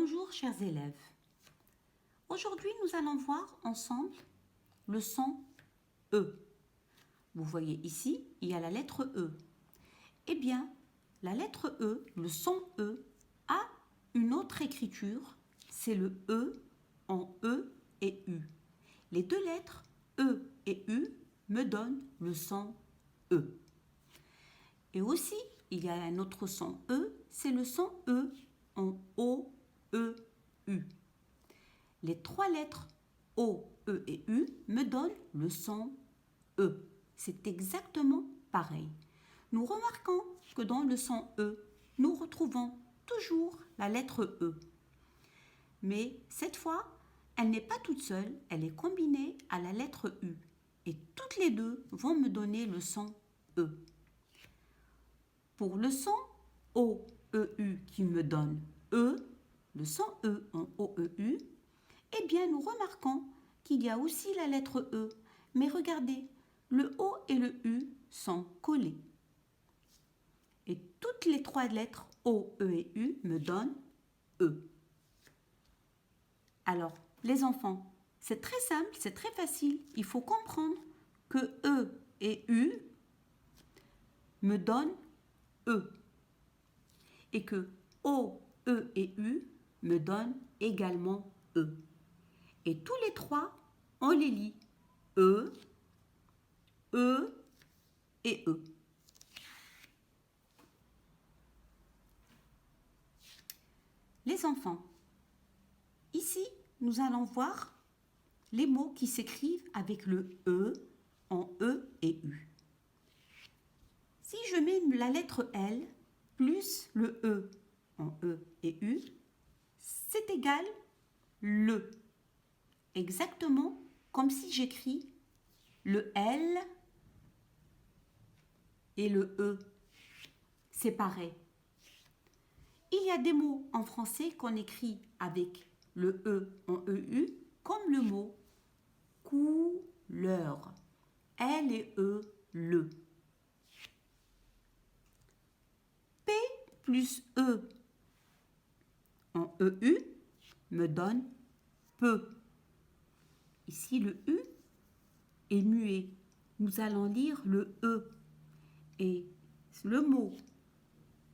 Bonjour chers élèves. Aujourd'hui, nous allons voir ensemble le son E. Vous voyez ici, il y a la lettre E. Eh bien, la lettre E, le son E, a une autre écriture. C'est le E en E et U. Les deux lettres E et U me donnent le son E. Et aussi, il y a un autre son E, c'est le son E en O, E, U. Les trois lettres O, E et U me donnent le son E. C'est exactement pareil. Nous remarquons que dans le son E, nous retrouvons toujours la lettre E. Mais cette fois, elle n'est pas toute seule, elle est combinée à la lettre U. Et toutes les deux vont me donner le son E. Pour le son O, E, U qui me donne E, le son E en O, E, U, eh bien nous remarquons qu'il y a aussi la lettre E. Mais regardez, le O et le U sont collés. Et toutes les trois lettres O, E et U me donnent E. Alors, les enfants, c'est très simple, c'est très facile. Il faut comprendre que E et U me donnent E. Et que O, E et U me donnent également E. Et tous les trois, on les lit. E, E et E. Les enfants, ici, nous allons voir les mots qui s'écrivent avec le E en E et U. Si je mets la lettre L plus le E en E et U, c'est égal le. Exactement comme si j'écris le L et le E. C'est pareil. Il y a des mots en français qu'on écrit avec le E en EU, comme le mot couleur. L et E, le. P plus E en EU me donne peu. Ici, le U est muet. Nous allons lire le E. Et le mot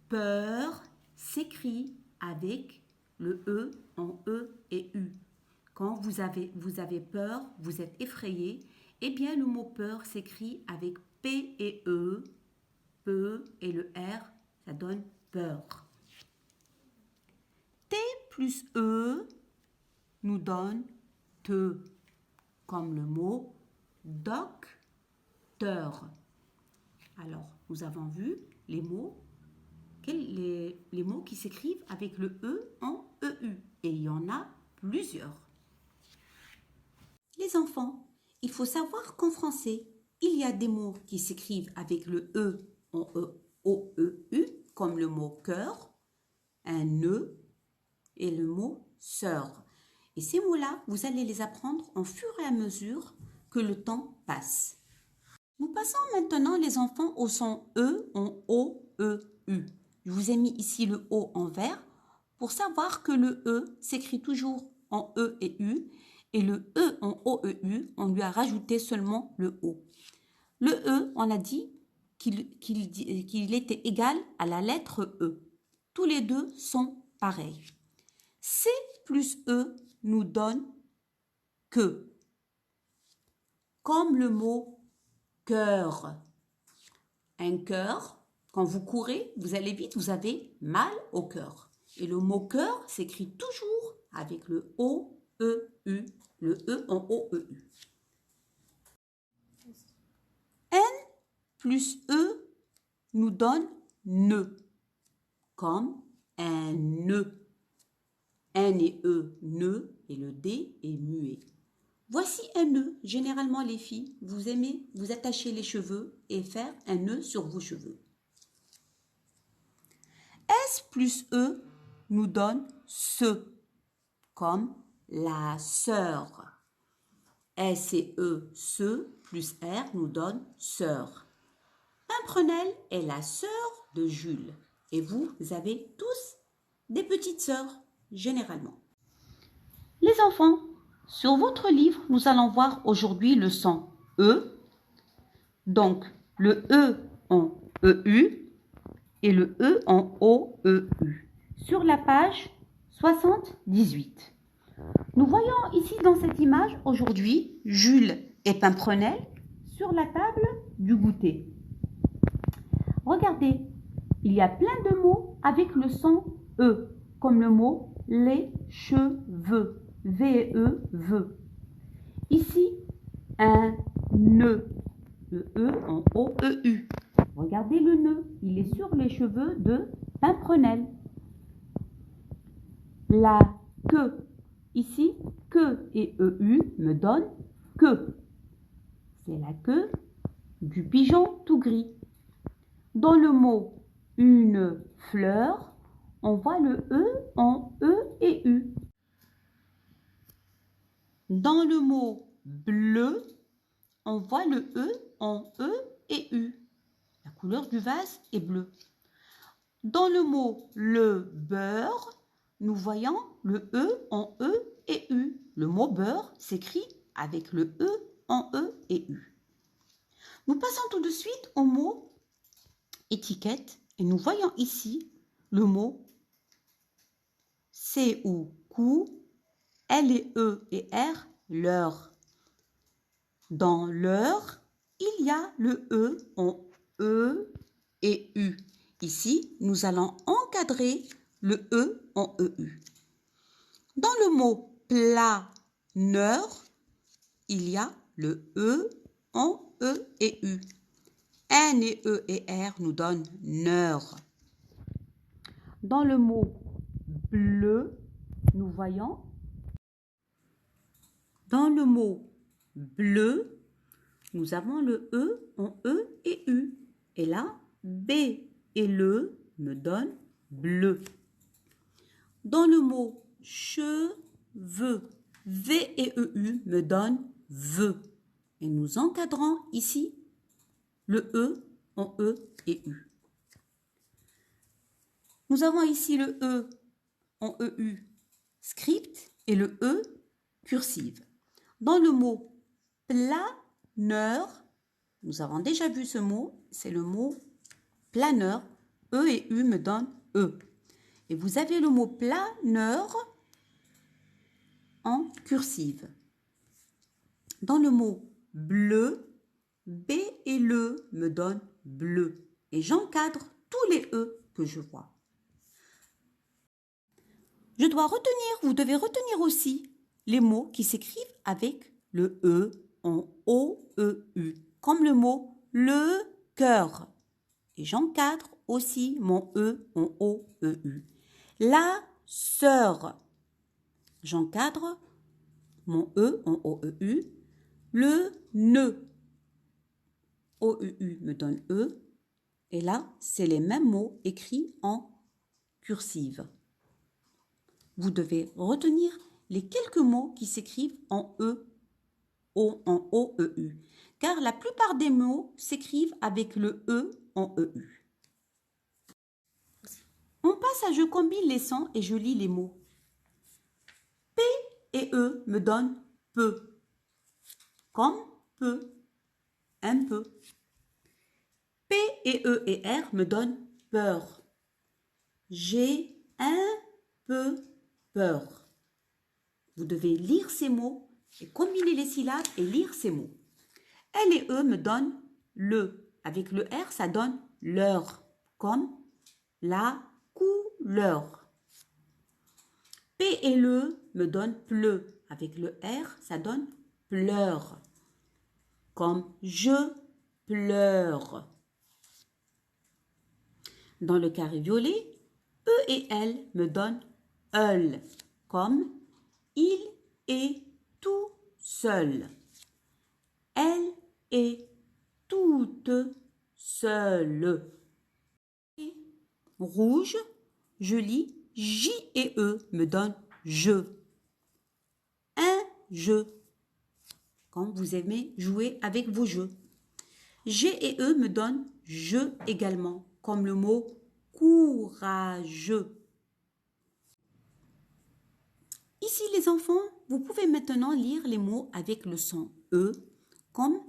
peur s'écrit avec le E en E et U. Quand vous avez peur, vous êtes effrayé, eh bien le mot peur s'écrit avec P et E, peu et le R, ça donne peur. T plus E nous donne te, comme le mot docteur. Alors, nous avons vu les mots qui s'écrivent avec le E en EU. Et il y en a plusieurs. Les enfants, il faut savoir qu'en français, il y a des mots qui s'écrivent avec le E en O, E, U, comme le mot cœur, un nœud et le mot sœur. Et ces mots-là, vous allez les apprendre au fur et à mesure que le temps passe. Nous passons maintenant, les enfants, au son E en O, E, U. Je vous ai mis ici le O en vert pour savoir que le E s'écrit toujours en E et U et le E en O, E, U, on lui a rajouté seulement le O. Le E, on a dit qu'il était égal à la lettre E. Tous les deux sont pareils. C plus E nous donne que, comme le mot cœur. Un cœur, quand vous courez, vous allez vite, vous avez mal au cœur. Et le mot cœur s'écrit toujours avec le O, E, U, le E en O, E, U. N plus E nous donne nœud, comme un nœud. N et E, nœud, et le D est muet. Voici un nœud. Généralement, les filles, vous aimez vous attacher les cheveux et faire un nœud sur vos cheveux. S plus E nous donne ce, comme la sœur. S et E, ce, plus R nous donne sœur. Pimprenelle est la sœur de Jules. Et vous avez tous des petites sœurs. généralement. Les enfants, sur votre livre, nous allons voir aujourd'hui le son E. Donc, le E en EU et le E en OEU. Sur la page 78. Nous voyons ici dans cette image aujourd'hui Jules et Pimprenel sur la table du goûter. Regardez, il y a plein de mots avec le son E, comme le mot les cheveux, V-E, veux. Ici, un nœud, le E en O-E-U. Regardez le nœud, il est sur les cheveux de Pimprenel. La queue, ici, queue et EU me donnent queue. C'est la queue du pigeon tout gris. Dans le mot une fleur, on voit le E en E et U. Dans le mot bleu, on voit le E en E et U. La couleur du vase est bleue. Dans le mot le beurre, nous voyons le E en E et U. Le mot beurre s'écrit avec le E en E et U. Nous passons tout de suite au mot étiquette et nous voyons ici le mot C ou cou, L et E et R, leur. Dans leur, il y a le E en E et U. Ici, nous allons encadrer le E en EU. Dans le mot planeur, il y a le E en E et U. N et E et R nous donnent neur. Dans le mot bleu, nous voyons, dans le mot bleu, nous avons le E en E et U. Et là, B et le me donnent bleu. Dans le mot cheveux, V et EU me donnent veux. Et nous encadrons ici le E en E et U. Nous avons ici le E en EU script et le E cursive. Dans le mot planeur, nous avons déjà vu ce mot, c'est le mot planeur. E et U me donnent E. Et vous avez le mot planeur en cursive. Dans le mot bleu, B et le me donnent bleu. Et j'encadre tous les E que je vois. Je dois retenir, vous devez retenir aussi les mots qui s'écrivent avec le E en O-E-U, comme le mot le cœur. Et j'encadre aussi mon E en O-E-U. La sœur, j'encadre mon E en O-E-U. Le nœud, O-E-U me donne E. Et là, c'est les mêmes mots écrits en cursive. Vous devez retenir les quelques mots qui s'écrivent en E, en O-E-U. Car la plupart des mots s'écrivent avec le E en EU. On passe à je combine les sons et je lis les mots. P et E me donnent peu, comme peu, un peu. P et E et R me donnent peur. J'ai un peu peur. Vous devez lire ces mots et combiner les syllabes et lire ces mots. L et E me donnent le. Avec le R, ça donne leur, comme la couleur. P et le me donnent pleu. Avec le R, ça donne pleure, comme je pleure. Dans le carré violet, E et L me donnent eul, comme il est tout seul. Elle est toute seule. Rouge, je lis J et E me donnent je. Un jeu, quand vous aimez jouer avec vos jeux. G et E me donnent je également, comme le mot courageux. Ici, les enfants, vous pouvez maintenant lire les mots avec le son E, comme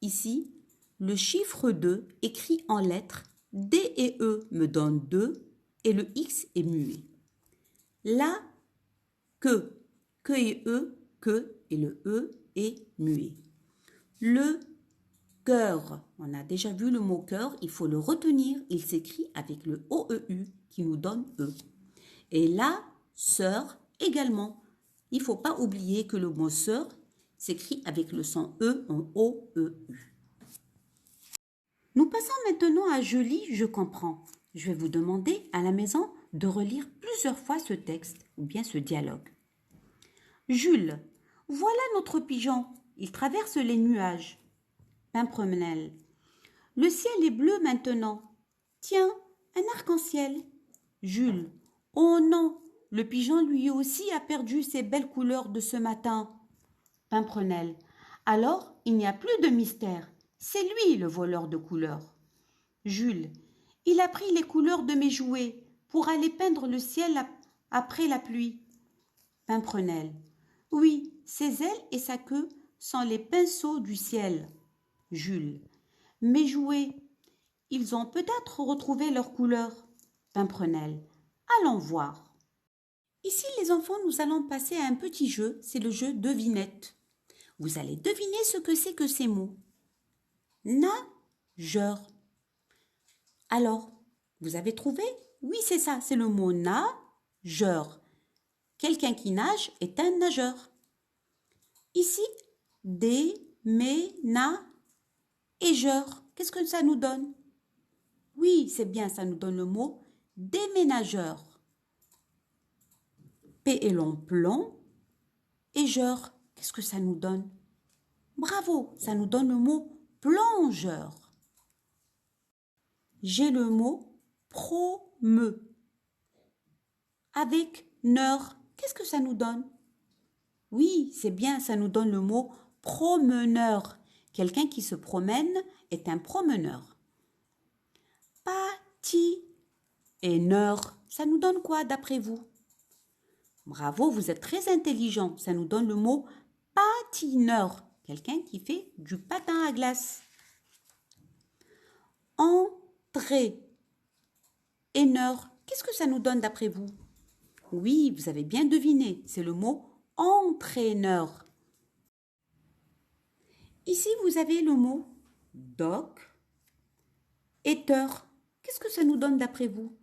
ici, le chiffre 2 écrit en lettres D et E me donne 2 et le X est muet. Là, que et E, que et le E est muet. Le cœur, on a déjà vu le mot cœur, il faut le retenir, il s'écrit avec le OEU qui nous donne E. Et la sœur également. Il ne faut pas oublier que le mot sœur s'écrit avec le son E en OEU. Nous passons maintenant à je lis, je comprends. Je vais vous demander à la maison de relire plusieurs fois ce texte ou bien ce dialogue. Jules, voilà notre pigeon. Il traverse les nuages. Pimprenel, le ciel est bleu maintenant. Tiens, un arc-en-ciel. Jules, oh non, le pigeon lui aussi a perdu ses belles couleurs de ce matin. Pimprenel, alors il n'y a plus de mystère. C'est lui le voleur de couleurs. Jules, il a pris les couleurs de mes jouets pour aller peindre le ciel après la pluie. Pimprenel, oui, ses ailes et sa queue sont les pinceaux du ciel. Jules, mes jouets, ils ont peut-être retrouvé leurs couleurs. Pimprenel, allons voir. Ici, les enfants, nous allons passer à un petit jeu, c'est le jeu devinette. Vous allez deviner ce que c'est que ces mots. Nageur. Alors, vous avez trouvé? Oui, c'est ça, c'est le mot nageur. Quelqu'un qui nage est un nageur. Ici, déménageur. Qu'est-ce que ça nous donne? Oui, c'est bien, ça nous donne le mot déménageur. P et long plomb. Et jeur, qu'est-ce que ça nous donne? Bravo, ça nous donne le mot plongeur. J'ai le mot promeux. Avec neur, qu'est-ce que ça nous donne? Oui, c'est bien, ça nous donne le mot promeneur. Quelqu'un qui se promène est un promeneur. Pâti et neur, ça nous donne quoi d'après vous? Bravo, vous êtes très intelligent. Ça nous donne le mot patineur. Quelqu'un qui fait du patin à glace. Entrée. Henneur. Qu'est-ce que ça nous donne d'après vous? Oui, vous avez bien deviné. C'est le mot entraîneur. Ici, vous avez le mot doc. Éteur. Qu'est-ce que ça nous donne d'après vous?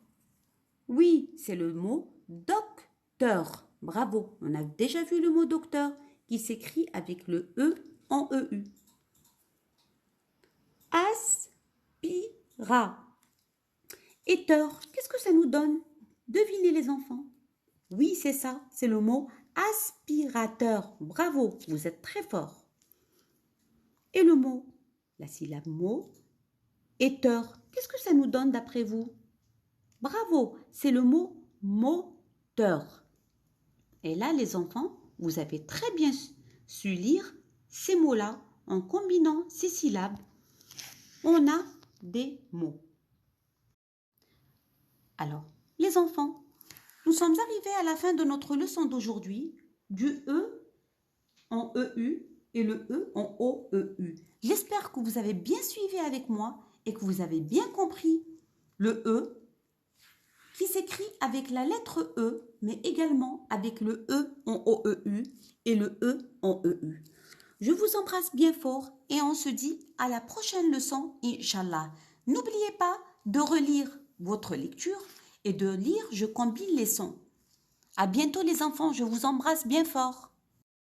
Oui, c'est le mot docteur. Bravo, on a déjà vu le mot docteur qui s'écrit avec le E en EU. Aspira. Éteur, qu'est-ce que ça nous donne? Devinez les enfants. Oui, c'est ça, c'est le mot aspirateur. Bravo, vous êtes très forts. Et le mot, la syllabe mot, éteur, qu'est-ce que ça nous donne d'après vous? Bravo, c'est le mot moteur. Et là, les enfants, vous avez très bien su lire ces mots-là en combinant ces syllabes. On a des mots. Alors, les enfants, nous sommes arrivés à la fin de notre leçon d'aujourd'hui du E en EU et le E en OEU. J'espère que vous avez bien suivi avec moi et que vous avez bien compris le E qui s'écrit avec la lettre E, mais également avec le E en OEU et le E en EU. Je vous embrasse bien fort et on se dit à la prochaine leçon, Inch'Allah. N'oubliez pas de relire votre lecture et de lire Je combine les sons. À bientôt les enfants, je vous embrasse bien fort.